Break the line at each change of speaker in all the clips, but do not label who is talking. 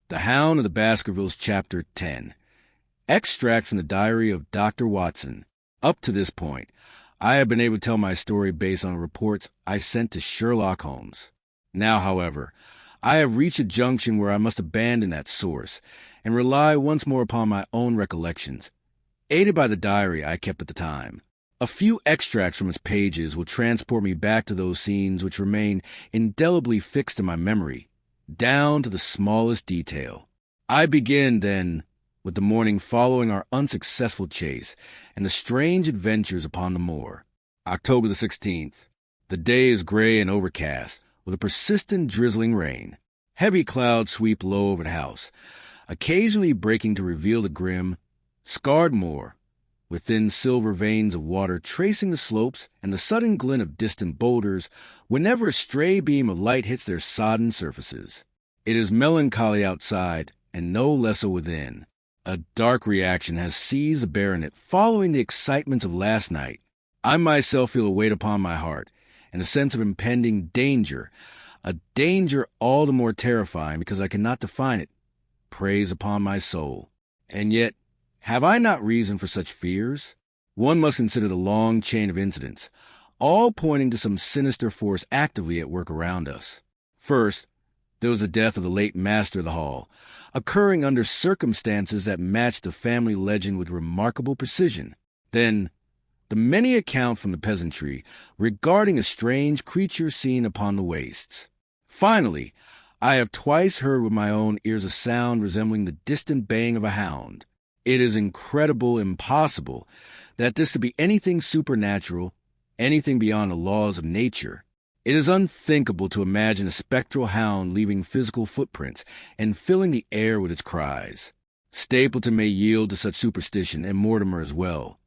The Hound of the Baskervilles, Chapter 10. Extract from the Diary of Dr. Watson. Up to this point, I have been able to tell my story based on reports I sent to Sherlock Holmes. Now, however, I have reached a junction where I must abandon that source and rely once more upon my own recollections, aided by the diary I kept at the time. A few extracts from its pages will transport me back to those scenes which remain indelibly fixed in my memory, down to the smallest detail. I begin, then, with the morning following our unsuccessful chase and the strange adventures upon the moor. October the 16th. The day is gray and overcast, with a persistent drizzling rain. Heavy clouds sweep low over the house, occasionally breaking to reveal the grim, scarred moor, with thin silver veins of water tracing the slopes and the sudden glint of distant boulders whenever a stray beam of light hits their sodden surfaces. It is melancholy outside, and no less so within. A dark reaction has seized the baronet following the excitement of last night. I myself feel a weight upon my heart, and a sense of impending danger, a danger all the more terrifying because I cannot define it, preys upon my soul. And yet, have I not reason for such fears? One must consider the long chain of incidents, all pointing to some sinister force actively at work around us. First, there was the death of the late master of the hall, occurring under circumstances that matched the family legend with remarkable precision. Then, the many accounts from the peasantry regarding a strange creature seen upon the wastes. Finally, I have twice heard with my own ears a sound resembling the distant baying of a hound. It is incredible, impossible, that this could be anything supernatural, anything beyond the laws of nature. It is unthinkable to imagine a spectral hound leaving physical footprints and filling the air with its cries. Stapleton may yield to such superstition, and Mortimer as well.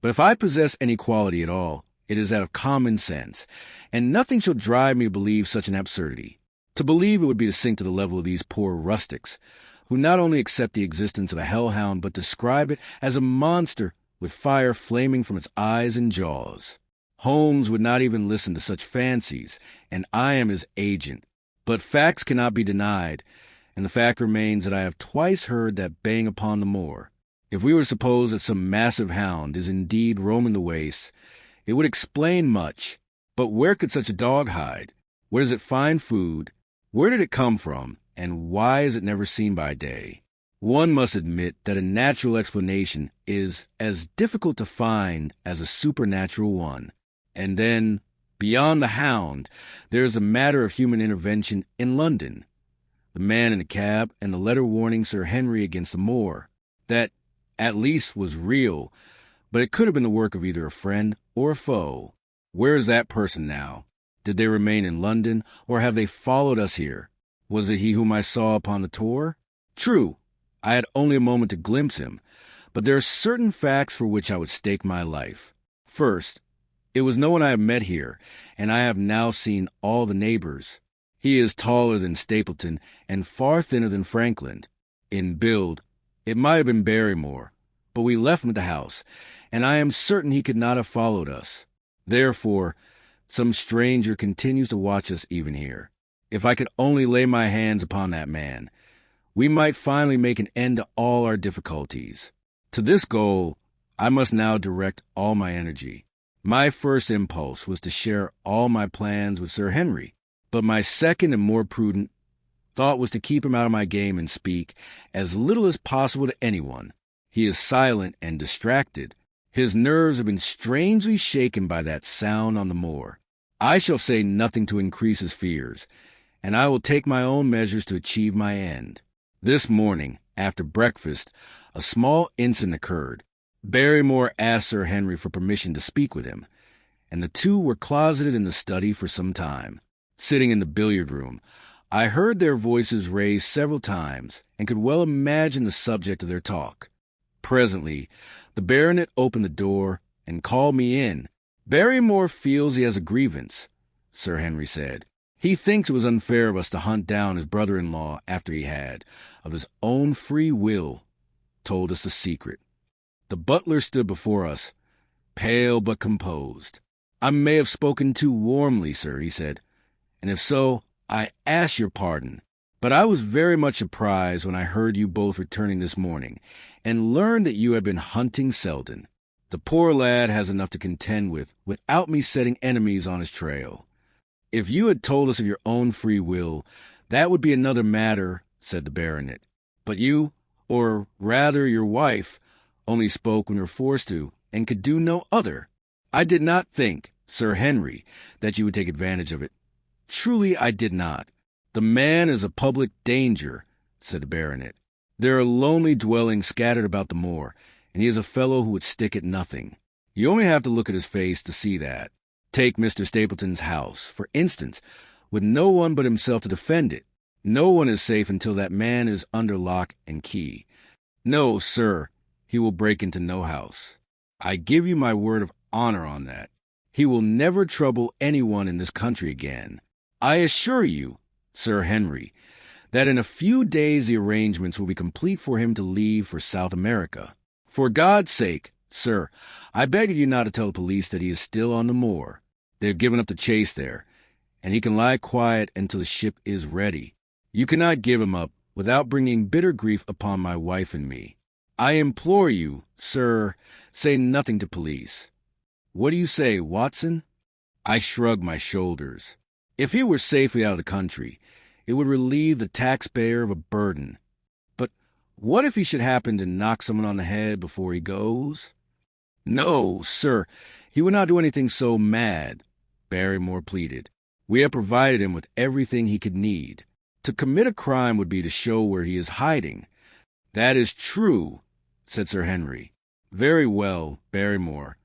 But if I possess any quality at all, it is that of common sense, and nothing shall drive me to believe such an absurdity. To believe it would be to sink to the level of these poor rustics, who not only accept the existence of a hellhound, but describe it as a monster with fire flaming from its eyes and jaws. Holmes would not even listen to such fancies, and I am his agent. But facts cannot be denied, and the fact remains that I have twice heard that baying upon the moor. If we were to suppose that some massive hound is indeed roaming the wastes, it would explain much. But where could such a dog hide? Where does it find food? Where did it come from? And why is it never seen by day? One must admit that a natural explanation is as difficult to find as a supernatural one. And then, beyond the hound, there is the matter of human intervention in London. The man in the cab and the letter warning Sir Henry against the moor. That, at least, was real, but it could have been the work of either a friend or a foe. Where is that person now? Did they remain in London, or have they followed us here? Was it he whom I saw upon the tour? True, I had only a moment to glimpse him, but there are certain facts for which I would stake my life. First, it was no one I have met here, and I have now seen all the neighbors. He is taller than Stapleton and far thinner than Frankland. In build, it might have been Barrymore, but we left him at the house, and I am certain he could not have followed us. Therefore, some stranger continues to watch us even here. If I could only lay my hands upon that man, we might finally make an end to all our difficulties. To this goal, I must now direct all my energy. My first impulse was to share all my plans with Sir Henry, but my second and more prudent thought was to keep him out of my game and speak as little as possible to anyone. He is silent and distracted. His nerves have been strangely shaken by that sound on the moor. I shall say nothing to increase his fears, and I will take my own measures to achieve my end. This morning, after breakfast, a small incident occurred. Barrymore asked Sir Henry for permission to speak with him, and the two were closeted in the study for some time. Sitting in the billiard room, I heard their voices raised several times, and could well imagine the subject of their talk. Presently, the baronet opened the door and called me in. "Barrymore feels he has a grievance," Sir Henry said. "He thinks it was unfair of us to hunt down his brother-in-law after he had, of his own free will, told us the secret." The butler stood before us, pale but composed. "I may have spoken too warmly, sir," he said, "and if so, I ask your pardon. But I was very much surprised when I heard you both returning this morning, and learned that you had been hunting Selden. The poor lad has enough to contend with, without me setting enemies on his trail. If you had told us of your own free will, that would be another matter, said the baronet. But you, or rather your wife, only spoke when you were forced to, and could do no other. I did not think, Sir Henry, that you would take advantage of it. Truly I did not. The man is a public danger, said the baronet. There are lonely dwellings scattered about the moor, and he is a fellow who would stick at nothing. You only have to look at his face to see that. Take Mr. Stapleton's house, for instance, with no one but himself to defend it. No one is safe until that man is under lock and key. No, sir, he will break into no house. I give you my word of honor on that. He will never trouble anyone in this country again. I assure you, Sir Henry, that in a few days the arrangements will be complete for him to leave for South America. For God's sake, sir, I beg of you not to tell the police that he is still on the moor. They have given up the chase there, and he can lie quiet until the ship is ready. You cannot give him up without bringing bitter grief upon my wife and me. I implore you, sir, say nothing to police. What do you say, Watson? I shrugged my shoulders. If he were safely out of the country, it would relieve the taxpayer of a burden. But what if he should happen to knock someone on the head before he goes? No, sir, he would not do anything so mad, Barrymore pleaded. We have provided him with everything he could need. To commit a crime would be to show where he is hiding. That is true, said Sir Henry. Very well, Barrymore.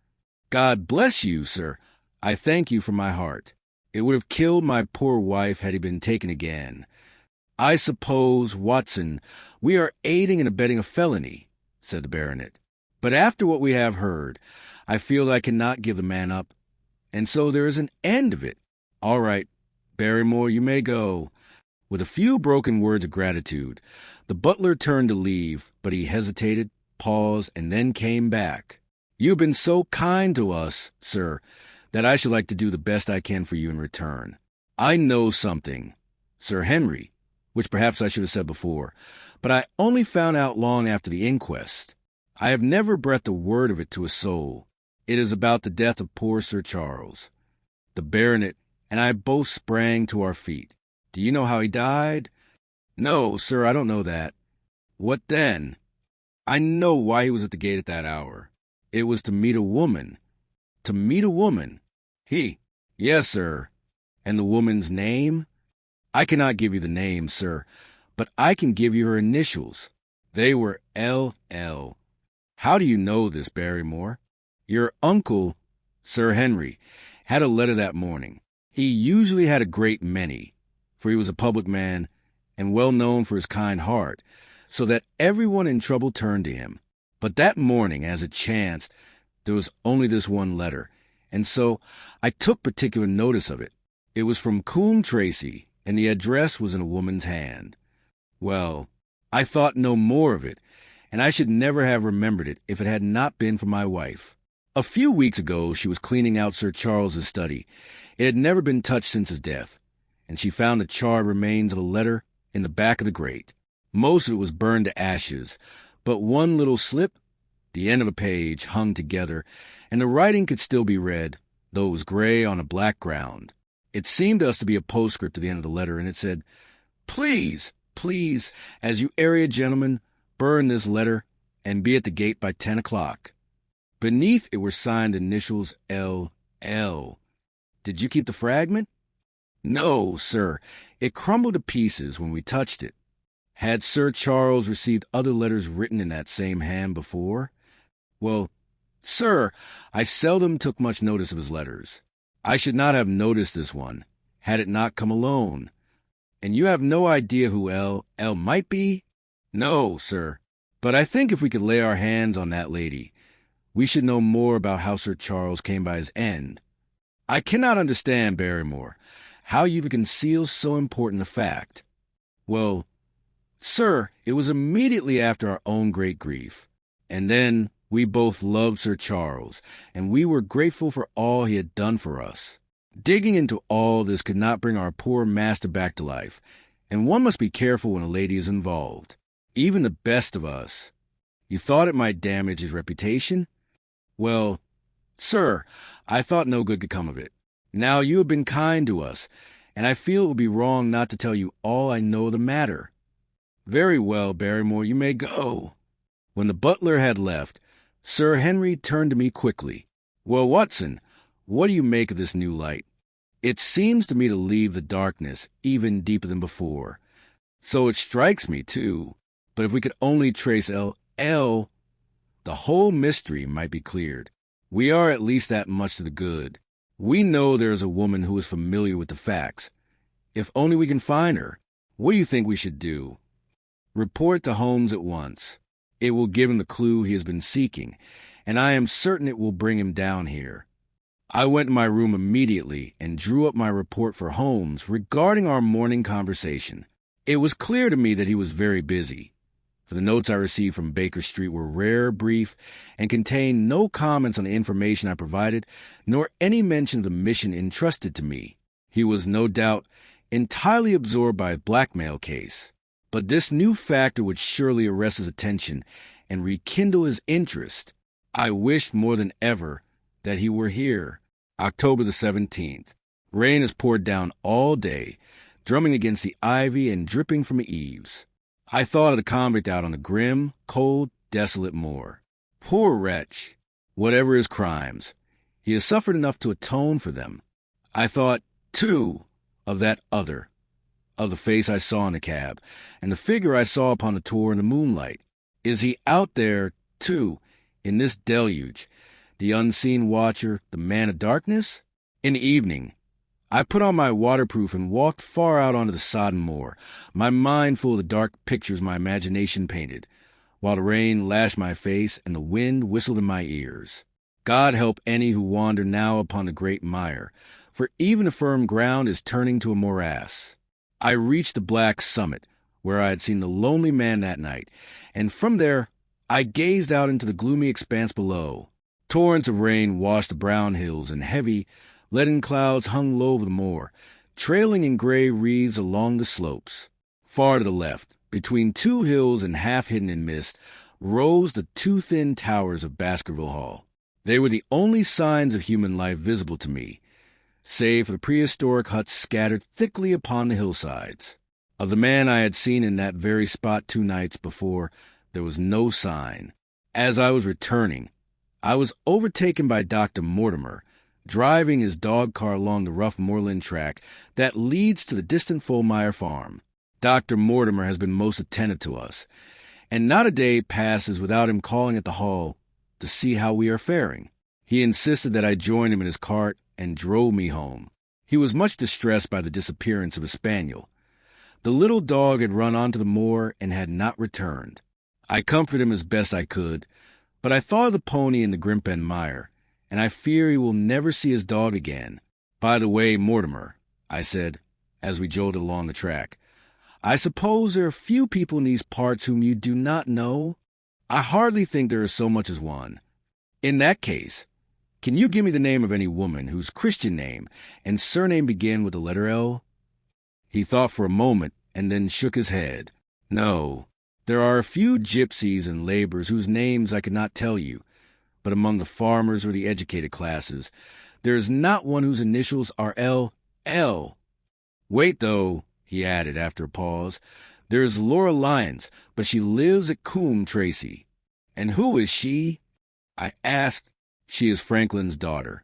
God bless you, sir. I thank you from my heart. It would have killed my poor wife had he been taken again. I suppose, Watson, we are aiding and abetting a felony, said the baronet. But after what we have heard, I feel that I cannot give the man up, and so there is an end of it. All right, Barrymore, you may go. With a few broken words of gratitude, the butler turned to leave, but he hesitated, paused, and then came back. You have been so kind to us, sir, that I should like to do the best I can for you in return. I know something, Sir Henry, which perhaps I should have said before, but I only found out long after the inquest. I have never breathed a word of it to a soul. It is about the death of poor Sir Charles. The baronet and I both sprang to our feet. Do you know how he died? No, sir, I don't know that. What then? I know why he was at the gate at that hour. It was to meet a woman. To meet a woman? He? Yes, sir. And the woman's name? I cannot give you the name, sir, but I can give you her initials. They were L.L. How do you know this, Barrymore? Your uncle, Sir Henry, had a letter that morning. He usually had a great many, for he was a public man and well known for his kind heart, so that everyone in trouble turned to him. But that morning, as it chanced, there was only this one letter, and so I took particular notice of it. It was from Coombe Tracy, and the address was in a woman's hand. Well, I thought no more of it, and I should never have remembered it if it had not been for my wife. A few weeks ago she was cleaning out Sir Charles's study. It had never been touched since his death, and she found the charred remains of a letter in the back of the grate. Most of it was burned to ashes, but one little slip, the end of a page, hung together, and the writing could still be read, though it was gray on a black ground. It seemed to us to be a postscript to the end of the letter, and it said, "Please, please, as you area gentlemen, burn this letter, and be at the gate by 10 o'clock. Beneath it were signed initials L.L. Did you keep the fragment? No, sir. It crumbled to pieces when we touched it. Had Sir Charles received other letters written in that same hand before? Well, sir, I seldom took much notice of his letters. I should not have noticed this one, had it not come alone. And you have no idea who L. might be? No, sir. But I think if we could lay our hands on that lady, we should know more about how Sir Charles came by his end. I cannot understand, Barrymore, how you could conceal so important a fact. Well, sir, it was immediately after our own great grief. And then we both loved Sir Charles, and we were grateful for all he had done for us. Digging into all this could not bring our poor master back to life, and one must be careful when a lady is involved. Even the best of us. You thought it might damage his reputation? Well, sir, I thought no good could come of it. Now you have been kind to us, and I feel it would be wrong not to tell you all I know of the matter. Very well, Barrymore, you may go. When the butler had left, Sir Henry turned to me quickly. Well, Watson, what do you make of this new light? It seems to me to leave the darkness even deeper than before. So it strikes me, too. But if we could only trace L, the whole mystery might be cleared. We are at least that much to the good. We know there is a woman who is familiar with the facts. If only we can find her. What do you think we should do? Report to Holmes at once. It will give him the clue he has been seeking, and I am certain it will bring him down here. I went to my room immediately and drew up my report for Holmes regarding our morning conversation. It was clear to me that he was very busy, for the notes I received from Baker Street were rare, brief, and contained no comments on the information I provided, nor any mention of the mission entrusted to me. He was, no doubt, entirely absorbed by a blackmail case. But this new factor would surely arrest his attention and rekindle his interest. I wished more than ever that he were here. October the 17th. Rain has poured down all day, drumming against the ivy and dripping from the eaves. I thought of the convict out on the grim, cold, desolate moor. Poor wretch! Whatever his crimes, he has suffered enough to atone for them. I thought, too, of that other, of the face I saw in the cab, and the figure I saw upon the tour in the moonlight. Is he out there, too, in this deluge, the unseen watcher, the man of darkness? In the evening, I put on my waterproof and walked far out onto the sodden moor, my mind full of the dark pictures my imagination painted, while the rain lashed my face and the wind whistled in my ears. God help any who wander now upon the great mire, for even the firm ground is turning to a morass. I reached the black summit, where I had seen the lonely man that night, and from there I gazed out into the gloomy expanse below. Torrents of rain washed the brown hills, and heavy, leaden clouds hung low over the moor, trailing in gray wreaths along the slopes. Far to the left, between two hills and half hidden in mist, rose the two thin towers of Baskerville Hall. They were the only signs of human life visible to me, save for the prehistoric huts scattered thickly upon the hillsides. Of the man I had seen in that very spot 2 nights before, there was no sign. As I was returning, I was overtaken by Dr. Mortimer, driving his dog car along the rough moorland track that leads to the distant Fulmire farm. Dr. Mortimer has been most attentive to us, and not a day passes without him calling at the hall to see how we are faring. He insisted that I join him in his cart and drove me home. He was much distressed by the disappearance of his spaniel. The little dog had run onto the moor and had not returned. I comforted him as best I could, but I thought of the pony in the Grimpen mire, and I fear he will never see his dog again. By the way, Mortimer, I said, as we jolted along the track, I suppose there are few people in these parts whom you do not know? I hardly think there is so much as one. In that case, can you give me the name of any woman whose Christian name and surname begin with the letter L? He thought for a moment and then shook his head. No, there are a few gypsies and laborers whose names I could not tell you, but among the farmers or the educated classes, there is not one whose initials are L. Wait, though, he added after a pause, there is Laura Lyons, but she lives at Coombe Tracy. And who is she? I asked. She is Franklin's daughter.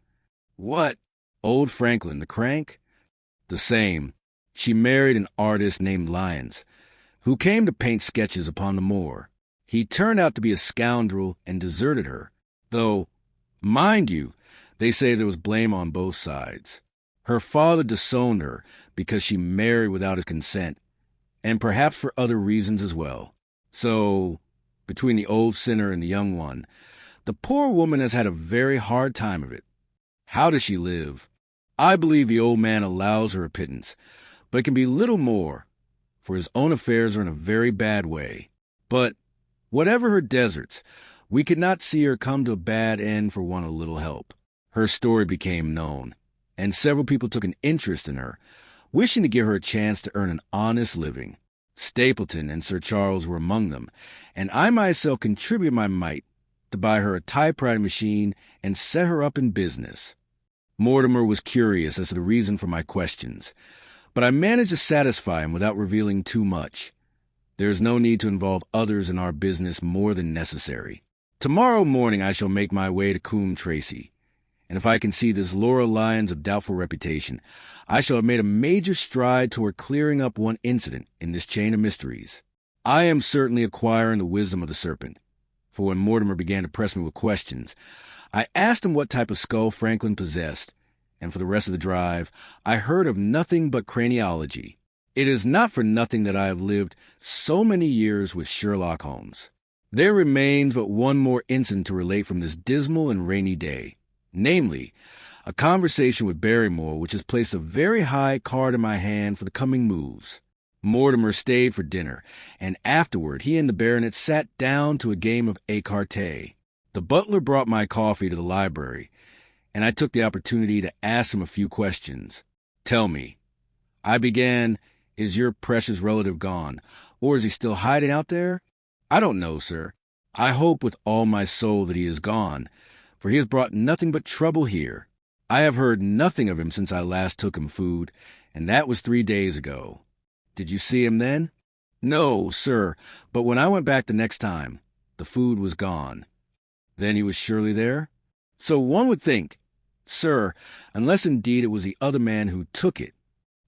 What? Old Franklin, the crank? The same. She married an artist named Lyons, who came to paint sketches upon the moor. He turned out to be a scoundrel and deserted her, though, mind you, they say there was blame on both sides. Her father disowned her because she married without his consent, and perhaps for other reasons as well. So, between the old sinner and the young one, the poor woman has had a very hard time of it. How does she live? I believe the old man allows her a pittance, but it can be little more, for his own affairs are in a very bad way. But, whatever her deserts, we could not see her come to a bad end for want of a little help. Her story became known, and several people took an interest in her, wishing to give her a chance to earn an honest living. Stapleton and Sir Charles were among them, and I myself contributed my mite to buy her a typewriting machine and set her up in business. Mortimer was curious as to the reason for my questions, but I managed to satisfy him without revealing too much. There is no need to involve others in our business more than necessary. Tomorrow morning I shall make my way to Coombe Tracey, and if I can see this Laura Lyons of doubtful reputation, I shall have made a major stride toward clearing up one incident in this chain of mysteries. I am certainly acquiring the wisdom of the serpent, for when Mortimer began to press me with questions, I asked him what type of skull Franklin possessed, and for the rest of the drive, I heard of nothing but craniology. It is not for nothing that I have lived so many years with Sherlock Holmes. There remains but one more incident to relate from this dismal and rainy day, namely, a conversation with Barrymore which has placed a very high card in my hand for the coming moves. Mortimer stayed for dinner, and afterward he and the baronet sat down to a game of écarté. The butler brought my coffee to the library, and I took the opportunity to ask him a few questions. "Tell me," I began, "is your precious relative gone, or is he still hiding out there?" "I don't know, sir. I hope with all my soul that he is gone, for he has brought nothing but trouble here. I have heard nothing of him since I last took him food, and that was 3 days ago." "Did you see him then?" "No, sir, but when I went back the next time, the food was gone." "Then he was surely there?" "So one would think, sir, unless indeed it was the other man who took it."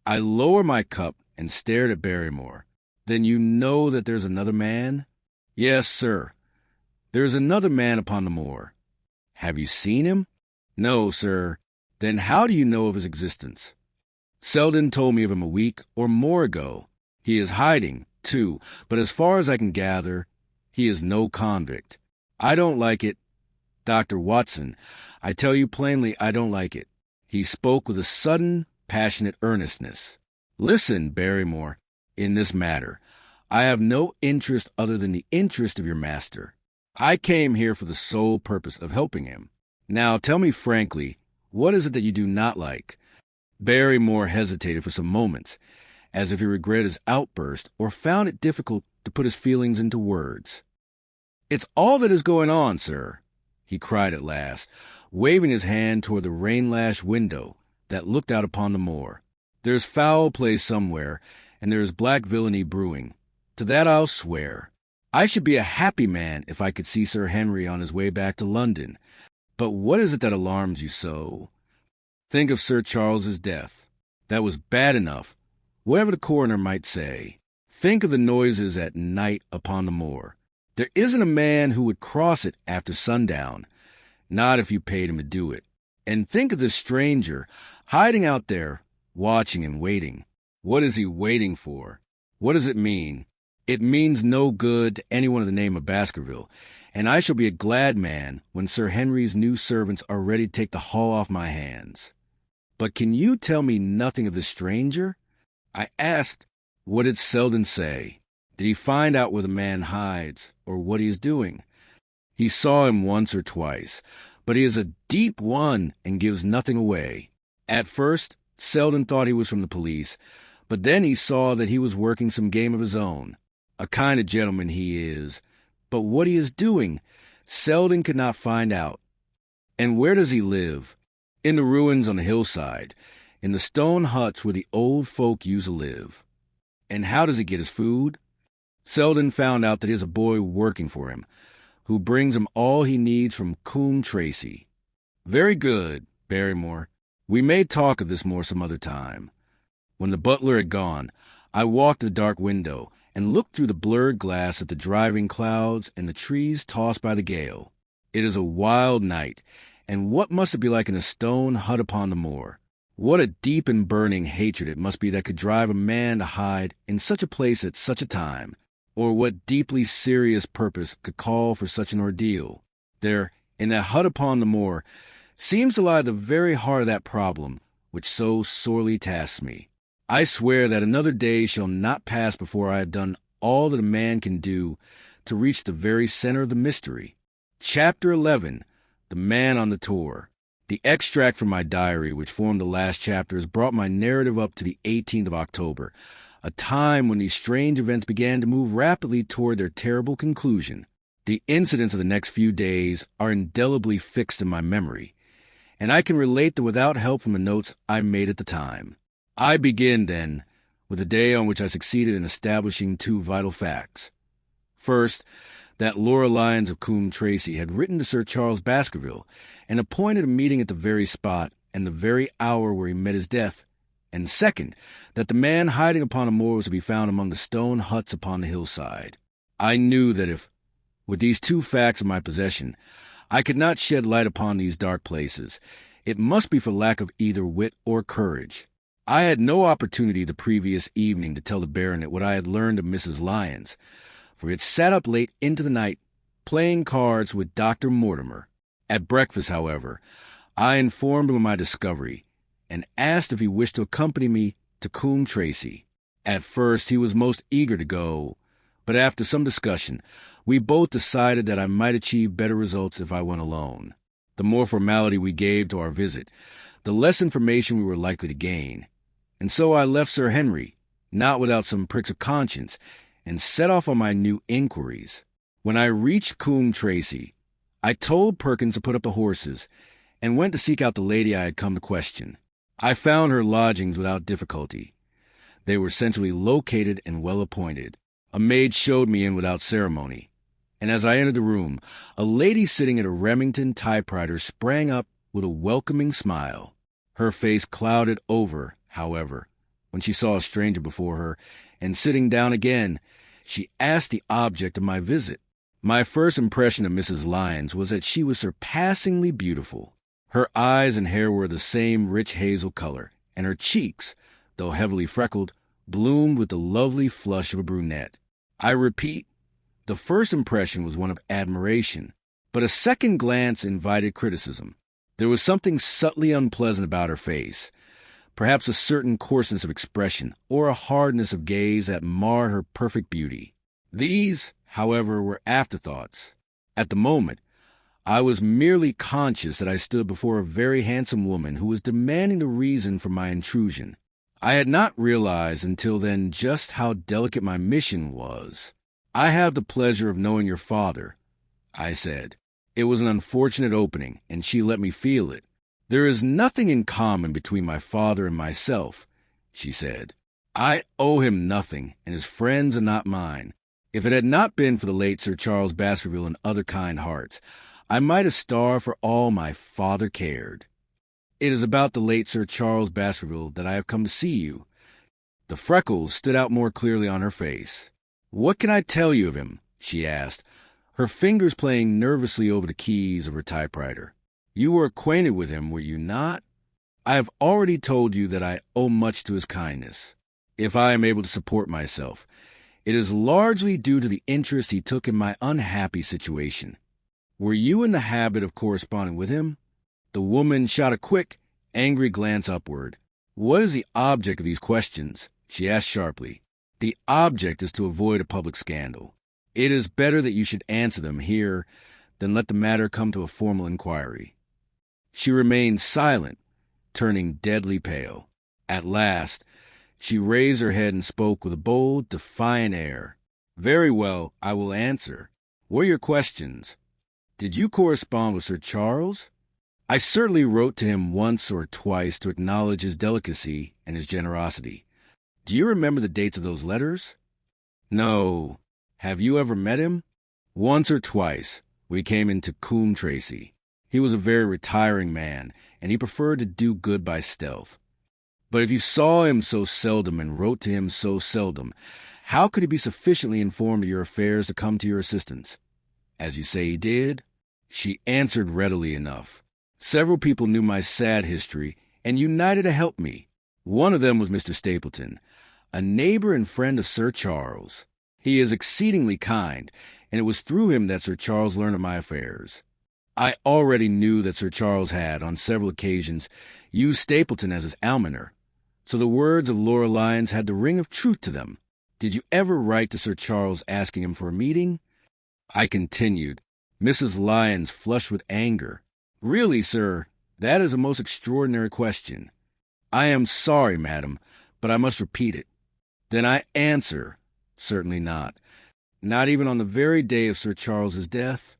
I lowered my cup and stared at Barrymore. "Then you know that there's another man?" "Yes, sir. There is another man upon the moor." "Have you seen him?" "No, sir." "Then how do you know of his existence?" "Selden told me of him a week or more ago. He is hiding, too, but as far as I can gather, he is no convict. I don't like it. Dr. Watson, I tell you plainly I don't like it." He spoke with a sudden, passionate earnestness. "Listen, Barrymore, in this matter, I have no interest other than the interest of your master. I came here for the sole purpose of helping him. Now tell me frankly, what is it that you do not like?" Barrymore hesitated for some moments, as if he regretted his outburst or found it difficult to put his feelings into words. "It's all that is going on, sir," he cried at last, waving his hand toward the rain-lashed window that looked out upon the moor. "There's foul play somewhere, and there is black villainy brewing. To that I'll swear. I should be a happy man if I could see Sir Henry on his way back to London. But what is it that alarms you so? Think of Sir Charles's death. That was bad enough, whatever the coroner might say. Think of the noises at night upon the moor. There isn't a man who would cross it after sundown, not if you paid him to do it. And think of this stranger, hiding out there, watching and waiting. What is he waiting for? What does it mean? It means no good to anyone of the name of Baskerville, and I shall be a glad man when Sir Henry's new servants are ready to take the hall off my hands. But can you tell me nothing of this stranger?" I asked. "What did Selden say? Did he find out where the man hides, or what he is doing?" "He saw him once or twice, but he is a deep one and gives nothing away. At first, Selden thought he was from the police, but then he saw that he was working some game of his own. A kind of gentleman he is, but what he is doing, Selden could not find out." "And where does he live?" "In the ruins on the hillside, in the stone huts where the old folk used to live." "And how does he get his food?" "Selden found out that he has a boy working for him, who brings him all he needs from Coombe Tracey." "Very good, Barrymore. We may talk of this more some other time." When the butler had gone, I walked to the dark window and looked through the blurred glass at the driving clouds and the trees tossed by the gale. It is a wild night, and what must it be like in a stone hut upon the moor? What a deep and burning hatred it must be that could drive a man to hide in such a place at such a time, or what deeply serious purpose could call for such an ordeal? There, in that hut upon the moor, seems to lie the very heart of that problem which so sorely tasks me. I swear that another day shall not pass before I have done all that a man can do to reach the very center of the mystery. Chapter 11. The Man on the Tour. The extract from my diary, which formed the last chapter, has brought my narrative up to the 18th of October, a time when these strange events began to move rapidly toward their terrible conclusion. The incidents of the next few days are indelibly fixed in my memory, and I can relate them without help from the notes I made at the time. I begin, then, with the day on which I succeeded in establishing two vital facts. First, that Laura Lyons of Coombe Tracy had written to Sir Charles Baskerville and appointed a meeting at the very spot and the very hour where he met his death. And second, that the man hiding upon a moor was to be found among the stone huts upon the hillside. I knew that if, with these two facts in my possession, I could not shed light upon these dark places, it must be for lack of either wit or courage. I had no opportunity the previous evening to tell the baronet what I had learned of Mrs. Lyons, for he had sat up late into the night, playing cards with Dr. Mortimer. At breakfast, however, I informed him of my discovery, and asked if he wished to accompany me to Coombe Tracy. At first he was most eager to go, but after some discussion, we both decided that I might achieve better results if I went alone. The more formality we gave to our visit, the less information we were likely to gain. And so I left Sir Henry, not without some pricks of conscience, and set off on my new inquiries. When I reached Coombe Tracy, I told Perkins to put up the horses, and went to seek out the lady I had come to question. I found her lodgings without difficulty. They were centrally located and well appointed. A maid showed me in without ceremony, and as I entered the room, a lady sitting at a Remington typewriter sprang up with a welcoming smile. Her face clouded over, however, when she saw a stranger before her, and sitting down again, she asked the object of my visit. My first impression of Mrs. Lyons was that she was surpassingly beautiful. Her eyes and hair were the same rich hazel color, and her cheeks, though heavily freckled, bloomed with the lovely flush of a brunette. I repeat, the first impression was one of admiration, but a second glance invited criticism. There was something subtly unpleasant about her face, perhaps a certain coarseness of expression or a hardness of gaze that marred her perfect beauty. These, however, were afterthoughts. At the moment, I was merely conscious that I stood before a very handsome woman who was demanding the reason for my intrusion. I had not realized until then just how delicate my mission was. "I have the pleasure of knowing your father," I said. It was an unfortunate opening, and she let me feel it. "There is nothing in common between my father and myself," she said. "I owe him nothing, and his friends are not mine. If it had not been for the late Sir Charles Baskerville and other kind hearts, I might have starved for all my father cared. It is about the late Sir Charles Baskerville that I have come to see you." The freckles stood out more clearly on her face. "What can I tell you of him?" she asked, her fingers playing nervously over the keys of her typewriter. "You were acquainted with him, were you not? I have already told you that I owe much to his kindness. If I am able to support myself, it is largely due to the interest he took in my unhappy situation. Were you in the habit of corresponding with him?" The woman shot a quick, angry glance upward. "What is the object of these questions?" she asked sharply. "The object is to avoid a public scandal. It is better that you should answer them here than let the matter come to a formal inquiry." She remained silent, turning deadly pale. At last, she raised her head and spoke with a bold, defiant air. "Very well, I will answer. What are your questions? Did you correspond with Sir Charles?" "I certainly wrote to him once or twice to acknowledge his delicacy and his generosity. Do you remember the dates of those letters?" "No. Have you ever met him?" "Once or twice. We came into Coombe Tracy. He was a very retiring man, and he preferred to do good by stealth. But if you saw him so seldom and wrote to him so seldom, how could he be sufficiently informed of your affairs to come to your assistance, as you say he did?" She answered readily enough. "Several people knew my sad history and united to help me. One of them was Mr. Stapleton, a neighbor and friend of Sir Charles. He is exceedingly kind, and it was through him that Sir Charles learned of my affairs. I already knew that Sir Charles had, on several occasions, used Stapleton as his almoner, so the words of Laura Lyons had the ring of truth to them. Did you ever write to Sir Charles asking him for a meeting?" I continued. Mrs. Lyons flushed with anger. "Really, sir, That is a most extraordinary question. I am sorry, madam, but I must repeat it. Then I answer, certainly not. Not even on the very day of Sir Charles's death?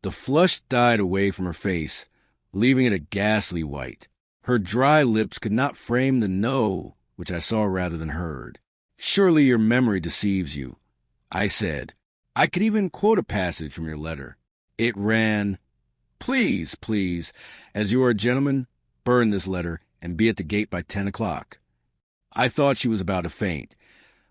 The flush died away from her face, leaving it a ghastly white. Her dry lips could not frame the no which I saw rather than heard. Surely your memory deceives you, I said. I could even quote a passage from your letter. It ran, Please, please, as you are a gentleman, burn this letter and be at the gate by 10 o'clock. I thought she was about to faint,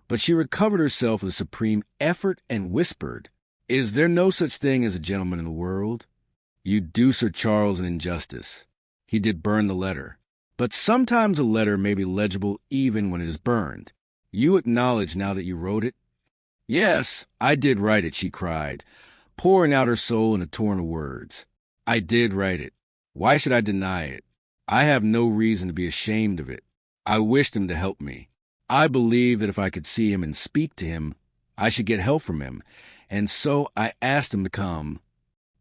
but she recovered herself with a supreme effort and whispered, Is there no such thing as a gentleman in the world? You do Sir Charles an injustice. He did burn the letter. But sometimes a letter may be legible even when it is burned. You acknowledge now that you wrote it? Yes, I did write it, she cried, pouring out her soul in a torrent of words. I did write it. Why should I deny it? I have no reason to be ashamed of it. I wished him to help me. I believed that if I could see him and speak to him, I should get help from him, and so I asked him to come.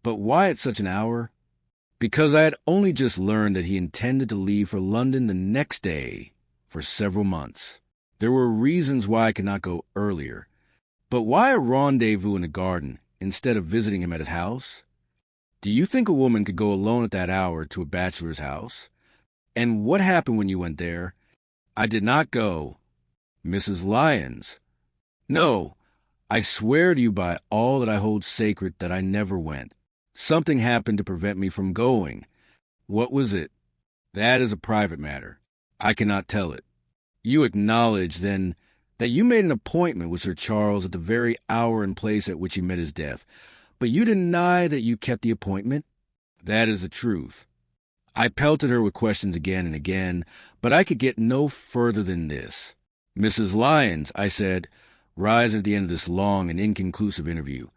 But why at such an hour? Because I had only just learned that he intended to leave for London the next day for several months. There were reasons why I could not go earlier. But why a rendezvous in the garden instead of visiting him at his house? Do you think a woman could go alone at that hour to a bachelor's house? And what happened when you went there? I did not go. Mrs. Lyons. No, I swear to you by all that I hold sacred that I never went. Something happened to prevent me from going. What was it? That is a private matter. I cannot tell it. You acknowledge, then, that you made an appointment with Sir Charles at the very hour and place at which he met his death, but you deny that you kept the appointment? That is the truth. I pelted her with questions again and again, but I could get no further than this. Mrs. Lyons, I said, rising at the end of this long and inconclusive interview,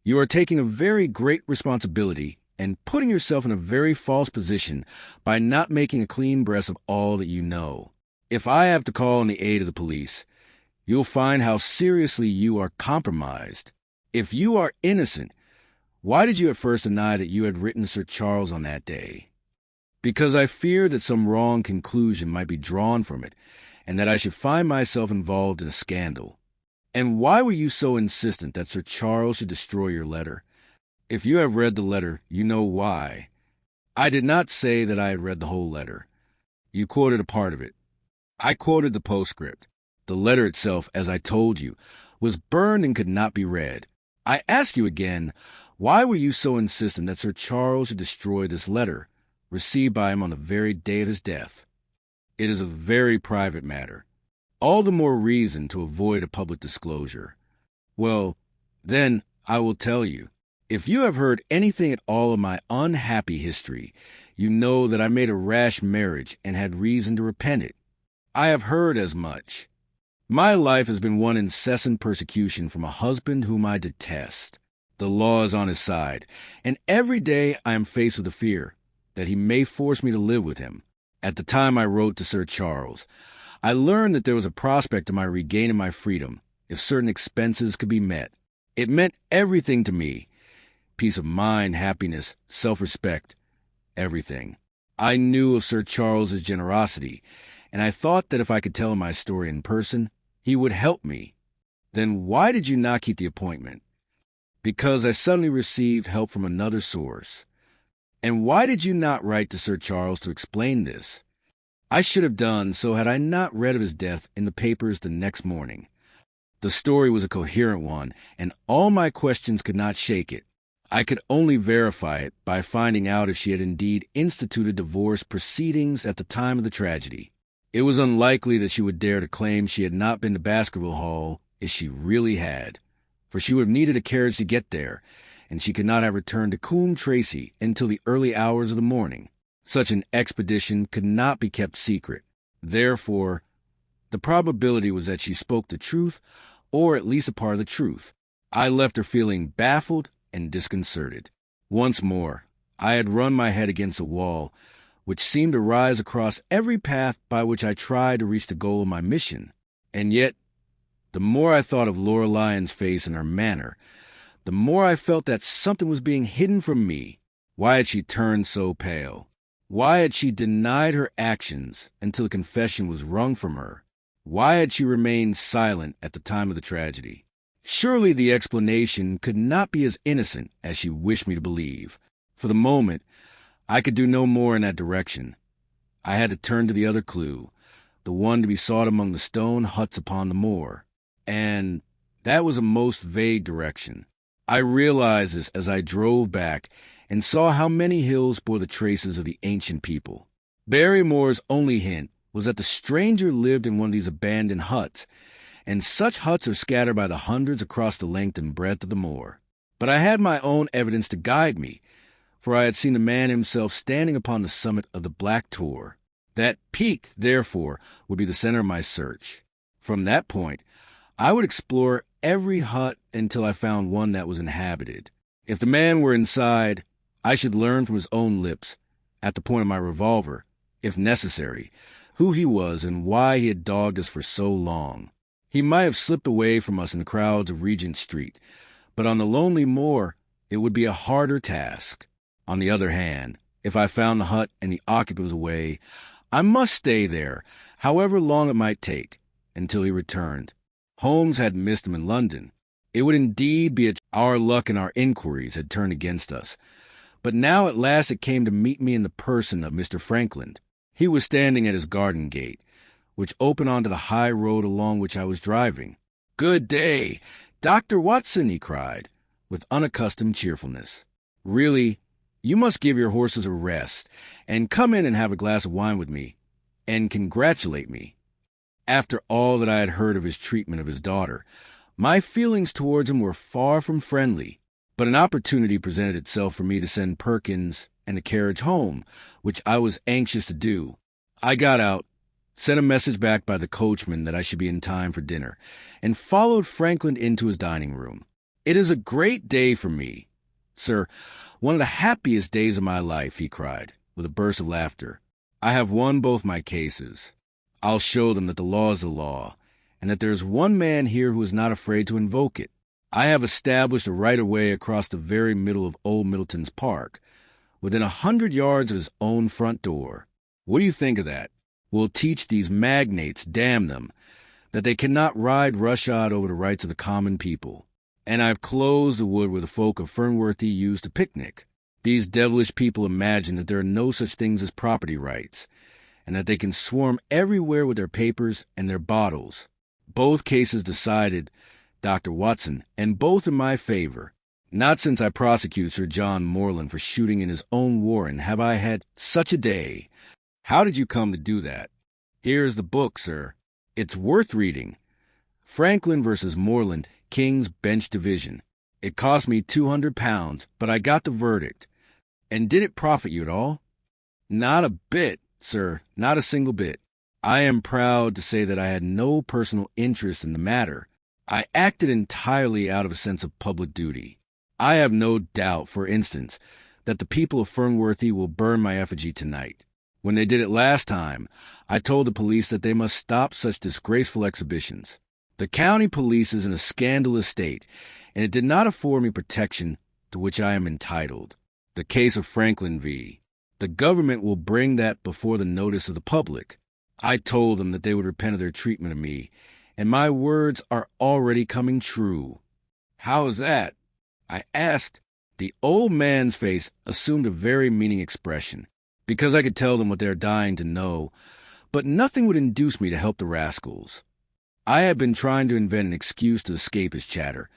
you are taking a very great responsibility and putting yourself in a very false position by not making a clean breast of all that you know. If I have to call on the aid of the police, you'll find how seriously you are compromised. If you are innocent, why did you at first deny that you had written Sir Charles on that day? Because I feared that some wrong conclusion might be drawn from it, and that I should find myself involved in a scandal. And why were you so insistent that Sir Charles should destroy your letter? If you have read the letter, you know why. I did not say that I had read the whole letter. You quoted a part of it. I quoted the postscript. The letter itself, as I told you, was burned and could not be read. I ask you again, why were you so insistent that Sir Charles should destroy this letter, received by him on the very day of his death? It is a very private matter. All the more reason to avoid a public disclosure. Well, then, I will tell you. If you have heard anything at all of my unhappy history, you know that I made a rash marriage and had reason to repent it. I have heard as much. My life has been one incessant persecution from a husband whom I detest. The law is on his side, and every day I am faced with the fear that he may force me to live with him. At the time I wrote to Sir Charles, I learned that there was a prospect of my regaining my freedom if certain expenses could be met. It meant everything to me. Peace of mind, happiness, self-respect, everything. I knew of Sir Charles's generosity, and I thought that if I could tell him my story in person, he would help me. Then why did you not keep the appointment? Because I suddenly received help from another source. And why did you not write to Sir Charles to explain this? I should have done so had I not read of his death in the papers the next morning. The story was a coherent one, and all my questions could not shake it. I could only verify it by finding out if she had indeed instituted divorce proceedings at the time of the tragedy. It was unlikely that she would dare to claim she had not been to Baskerville Hall if she really had, for she would have needed a carriage to get there, and she could not have returned to Coombe Tracey until the early hours of the morning. Such an expedition could not be kept secret. Therefore, the probability was that she spoke the truth, or at least a part of the truth. I left her feeling baffled and disconcerted. Once more, I had run my head against a wall, which seemed to rise across every path by which I tried to reach the goal of my mission. And yet, the more I thought of Laura Lyons' face and her manner, the more I felt that something was being hidden from me. Why had she turned so pale? Why had she denied her actions until a confession was wrung from her? Why had she remained silent at the time of the tragedy? Surely the explanation could not be as innocent as she wished me to believe. For the moment, I could do no more in that direction. I had to turn to the other clue, the one to be sought among the stone huts upon the moor. And that was a most vague direction. I realized this as I drove back and saw how many hills bore the traces of the ancient people. Barrymore's only hint was that the stranger lived in one of these abandoned huts, and such huts are scattered by the hundreds across the length and breadth of the moor. But I had my own evidence to guide me, for I had seen the man himself standing upon the summit of the Black Tor. That peak, therefore, would be the center of my search. From that point, I would explore every hut until I found one that was inhabited. If the man were inside, I should learn from his own lips, at the point of my revolver, if necessary, who he was and why he had dogged us for so long. He might have slipped away from us in the crowds of Regent Street, but on the lonely moor it would be a harder task. On the other hand, if I found the hut and the occupant was away, I must stay there, however long it might take, until he returned. Holmes had missed him in London. It would indeed be our luck and our inquiries had turned against us. But now at last it came to meet me in the person of Mr. Frankland. He was standing at his garden gate, which opened onto the high road along which I was driving. "Good day, Dr. Watson," he cried, with unaccustomed cheerfulness. "Really, you must give your horses a rest, and come in and have a glass of wine with me, and congratulate me." After all that I had heard of his treatment of his daughter, my feelings towards him were far from friendly. But an opportunity presented itself for me to send Perkins and the carriage home, which I was anxious to do. I got out, sent a message back by the coachman that I should be in time for dinner, and followed Frankland into his dining room. "It is a great day for me, sir, one of the happiest days of my life," he cried, with a burst of laughter. "I have won both my cases. I'll show them that the law is the law, and that there is one man here who is not afraid to invoke it. I have established a right-of-way across the very middle of Old Middleton's Park, within 100 yards of his own front door. What do you think of that? We'll teach these magnates, damn them, that they cannot ride roughshod over the rights of the common people. And I've closed the wood where the folk of Fernworthy used to picnic. These devilish people imagine that there are no such things as property rights, and that they can swarm everywhere with their papers and their bottles. Both cases decided, Dr. Watson, and both in my favor. Not since I prosecuted Sir John Morland for shooting in his own warren have I had such a day. How did you come to do that? Here's the book, sir. It's worth reading. Frankland versus Morland, King's Bench Division. It cost me £200, but I got the verdict. And did it profit you at all? Not a bit, sir, not a single bit. I am proud to say that I had no personal interest in the matter. I acted entirely out of a sense of public duty. I have no doubt, for instance, that the people of Fernworthy will burn my effigy tonight. When they did it last time, I told the police that they must stop such disgraceful exhibitions. The county police is in a scandalous state, and it did not afford me protection to which I am entitled. The case of Frankland v. The government will bring that before the notice of the public. I told them that they would repent of their treatment of me, and my words are already coming true. How is that? I asked. The old man's face assumed a very meaning expression, because I could tell them what they are dying to know, but nothing would induce me to help the rascals. I had been trying to invent an excuse to escape his chatter,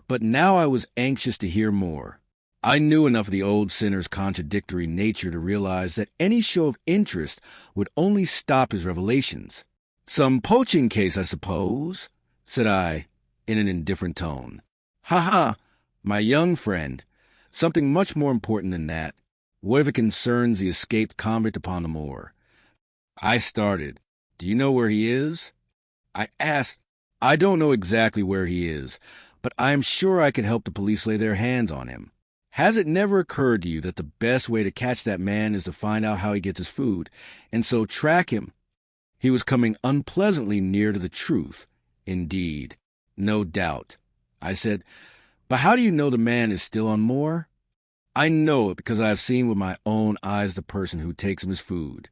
but now I was anxious to hear more. I knew enough of the old sinner's contradictory nature to realize that any show of interest would only stop his revelations. "Some poaching case, I suppose?" said I, in an indifferent tone. "Ha, my young friend, something much more important than that. What if it concerns the escaped convict upon the moor?" I started. "Do you know where he is?" I asked. "I don't know exactly where he is, but I am sure I could help the police lay their hands on him. Has it never occurred to you that the best way to catch that man is to find out how he gets his food, and so track him?" He was coming unpleasantly near to the truth. "Indeed, no doubt," I said. "But how do you know the man is still on moor?" I know it because I have seen with my own eyes the person who takes him his food.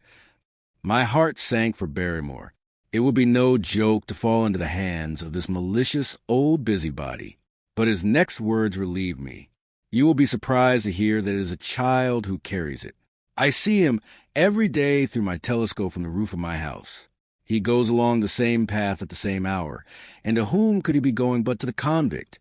My heart sank for Barrymore. It would be no joke to fall into the hands of this malicious old busybody. But his next words relieved me. You will be surprised to hear that it is a child who carries it. I see him every day through my telescope from the roof of my house. He goes along the same path at the same hour, and to whom could he be going but to the convict?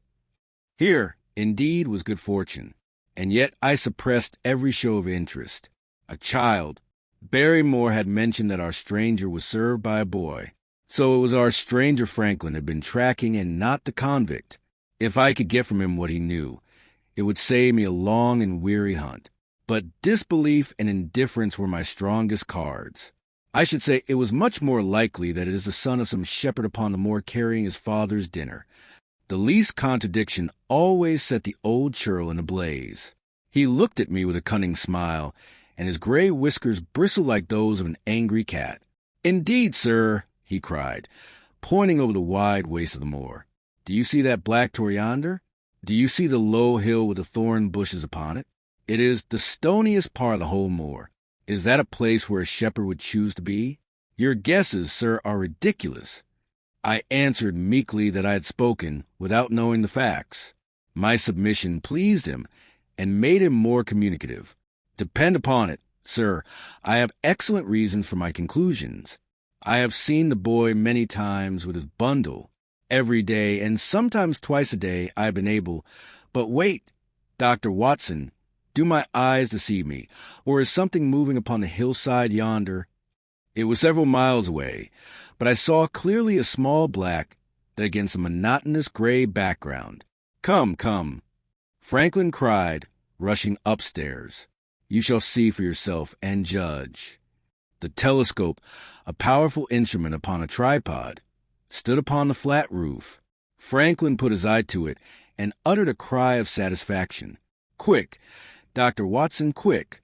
Here, indeed, was good fortune, and yet I suppressed every show of interest. A child. Barrymore had mentioned that our stranger was served by a boy, so it was our stranger Franklin had been tracking and not the convict. If I could get from him what he knew, it would save me a long and weary hunt. But disbelief and indifference were my strongest cards. I should say it was much more likely that it is the son of some shepherd upon the moor carrying his father's dinner. The least contradiction always set the old churl in a blaze. He looked at me with a cunning smile, and his gray whiskers bristled like those of an angry cat. "Indeed, sir," he cried, pointing over the wide waste of the moor. "Do you see that black tor yonder? Do you see the low hill with the thorn bushes upon it? It is the stoniest part of the whole moor. Is that a place where a shepherd would choose to be? Your guesses, sir, are ridiculous." I answered meekly that I had spoken without knowing the facts. My submission pleased him and made him more communicative. "Depend upon it, sir, I have excellent reasons for my conclusions. I have seen the boy many times with his bundle. Every day, and sometimes twice a day, I have been able— But wait, Dr. Watson, do my eyes deceive me, or is something moving upon the hillside yonder?" It was several miles away, but I saw clearly a small black that against a monotonous gray background. "Come, come," Franklin cried, rushing upstairs. "You shall see for yourself and judge." The telescope, a powerful instrument upon a tripod, stood upon the flat roof. Franklin put his eye to it and uttered a cry of satisfaction. "Quick, Dr. Watson, quick,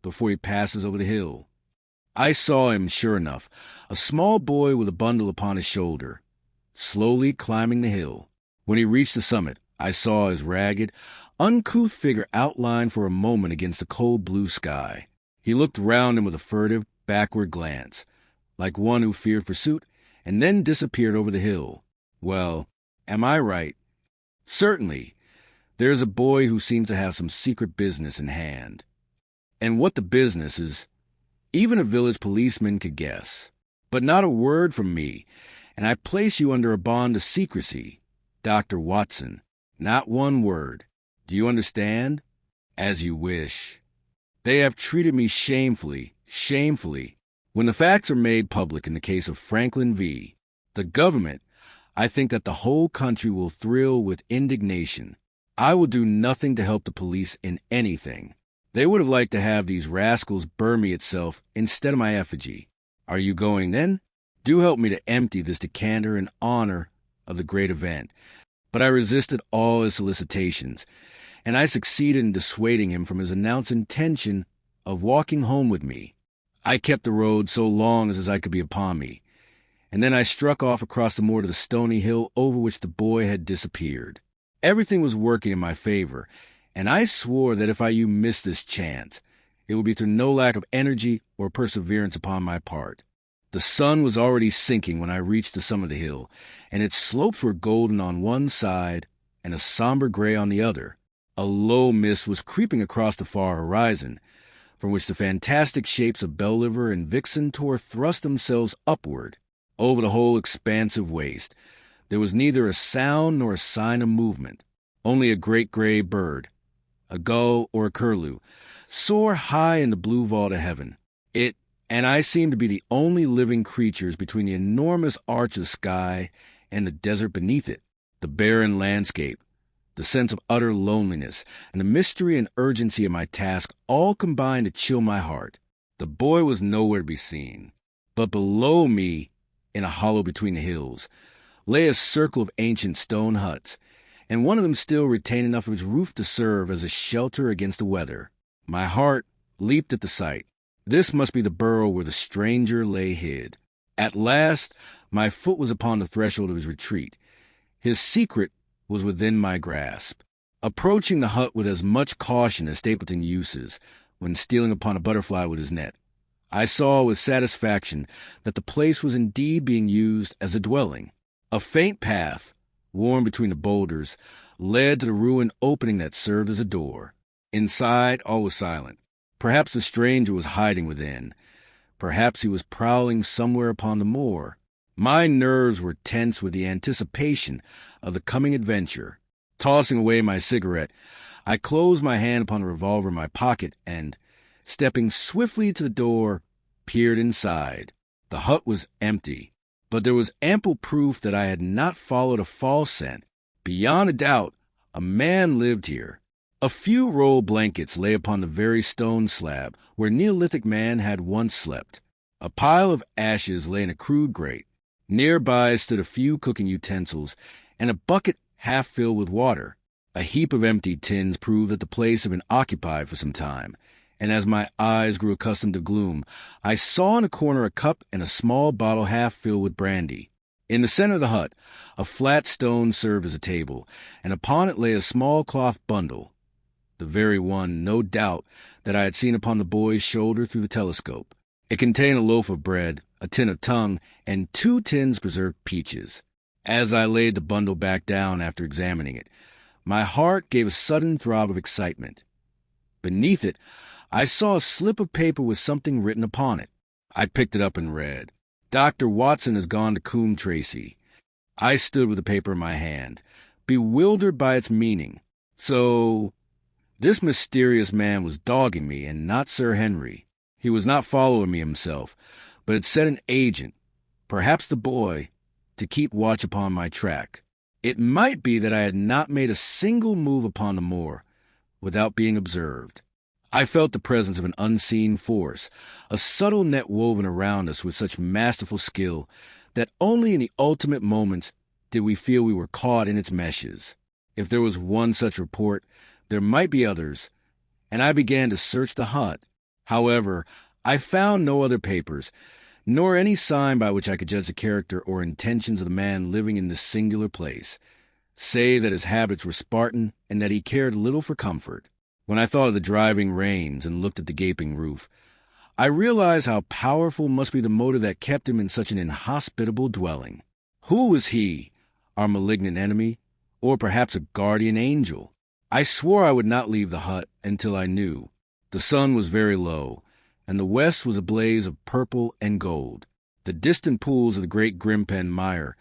before he passes over the hill." I saw him, sure enough, a small boy with a bundle upon his shoulder, slowly climbing the hill. When he reached the summit, I saw his ragged, uncouth figure outlined for a moment against the cold blue sky. He looked round him with a furtive, backward glance, like one who feared pursuit, and then disappeared over the hill. Well, am I right? Certainly, there is a boy who seems to have some secret business in hand. And what the business is, even a village policeman could guess. But not a word from me, and I place you under a bond of secrecy, Dr. Watson. Not one word. Do you understand? As you wish. They have treated me shamefully, shamefully. When the facts are made public in the case of Franklin v. the government, I think that the whole country will thrill with indignation. I will do nothing to help the police in anything. They would have liked to have these rascals burn me itself instead of my effigy. Are you going, then? Do help me to empty this decanter in honor of the great event. But I resisted all his solicitations, and I succeeded in dissuading him from his announced intention of walking home with me. I kept the road so long as I could be upon me, and then I struck off across the moor to the stony hill over which the boy had disappeared. Everything was working in my favor, and I swore that if I missed this chance, it would be through no lack of energy or perseverance upon my part. The sun was already sinking when I reached the summit of the hill, and its slopes were golden on one side and a somber gray on the other. A low mist was creeping across the far horizon, from which the fantastic shapes of Belliver and Vixen Tor thrust themselves upward. Over the whole expansive waste, there was neither a sound nor a sign of movement. Only a great gray bird, a gull or a curlew, soar high in the blue vault of heaven. It and I seemed to be the only living creatures between the enormous arch of sky and the desert beneath it. The barren landscape, the sense of utter loneliness, and the mystery and urgency of my task all combined to chill my heart. The boy was nowhere to be seen, but below me, in a hollow between the hills, lay a circle of ancient stone huts, and one of them still retained enough of its roof to serve as a shelter against the weather. My heart leaped at the sight. This must be the burrow where the stranger lay hid. At last, my foot was upon the threshold of his retreat. His secret was within my grasp. approaching the hut with as much caution as Stapleton uses when stealing upon a butterfly with his net. I saw with satisfaction that the place was indeed being used as a dwelling. A faint path, worn between the boulders, led to the ruined opening that served as a door. Inside, all was silent. Perhaps the stranger was hiding within. Perhaps he was prowling somewhere upon the moor. My nerves were tense with the anticipation of the coming adventure. Tossing away my cigarette, I closed my hand upon the revolver in my pocket and, stepping swiftly to the door, peered inside. The hut was empty, but there was ample proof that I had not followed a false scent. Beyond a doubt, a man lived here. A few rolled blankets lay upon the very stone slab where Neolithic man had once slept. A pile of ashes lay in a crude grate. Nearby stood a few cooking utensils and a bucket half filled with water. A heap of empty tins proved that the place had been occupied for some time, and as my eyes grew accustomed to gloom, I saw in a corner a cup and a small bottle half filled with brandy. In the center of the hut, a flat stone served as a table, and upon it lay a small cloth bundle, the very one, no doubt, that I had seen upon the boy's shoulder through the telescope. It contained a loaf of bread, a tin of tongue, and 2 tins preserved peaches. As I laid the bundle back down after examining it, my heart gave a sudden throb of excitement. Beneath it, I saw a slip of paper with something written upon it. I picked it up and read, "Dr. Watson has gone to Coombe Tracy." I stood with the paper in my hand, bewildered by its meaning. So, this mysterious man was dogging me and not Sir Henry. He was not following me himself, but had sent an agent, perhaps the boy, to keep watch upon my track. It might be that I had not made a single move upon the moor without being observed. I felt the presence of an unseen force, a subtle net woven around us with such masterful skill that only in the ultimate moments did we feel we were caught in its meshes. If there was one such report, there might be others, and I began to search the hut. However, I found no other papers, nor any sign by which I could judge the character or intentions of the man living in this singular place, save that his habits were Spartan and that he cared little for comfort. When I thought of the driving rains and looked at the gaping roof, I realized how powerful must be the motive that kept him in such an inhospitable dwelling. Who was he, our malignant enemy, or perhaps a guardian angel? I swore I would not leave the hut until I knew. The sun was very low, and the west was a blaze of purple and gold. The distant pools of the great Grimpen mire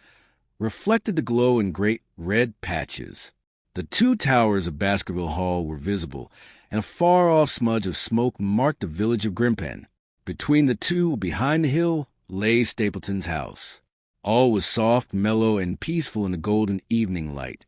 reflected the glow in great red patches. The 2 towers of Baskerville Hall were visible, and a far-off smudge of smoke marked the village of Grimpen. Between the 2, behind the hill, lay Stapleton's house. All was soft, mellow, and peaceful in the golden evening light.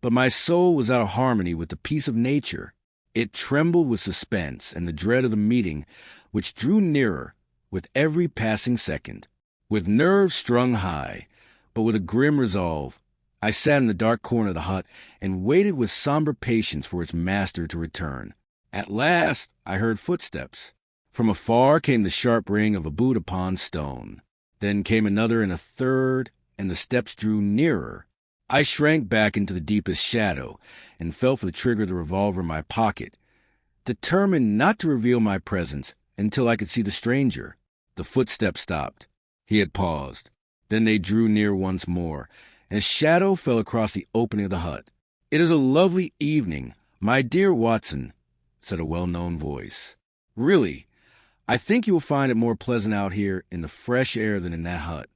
But my soul was out of harmony with the peace of nature. It trembled with suspense and the dread of the meeting, which drew nearer with every passing second. With nerves strung high, but with a grim resolve, I sat in the dark corner of the hut and waited with somber patience for its master to return. At last I heard footsteps. From afar came the sharp ring of a boot upon stone. Then came another and a third, and the steps drew nearer. I shrank back into the deepest shadow and felt for the trigger of the revolver in my pocket, determined not to reveal my presence until I could see the stranger. The footsteps stopped. He had paused. Then they drew near once more, and a shadow fell across the opening of the hut. "It is a lovely evening, my dear Watson," said a well-known voice. "Really, I think you will find it more pleasant out here in the fresh air than in that hut."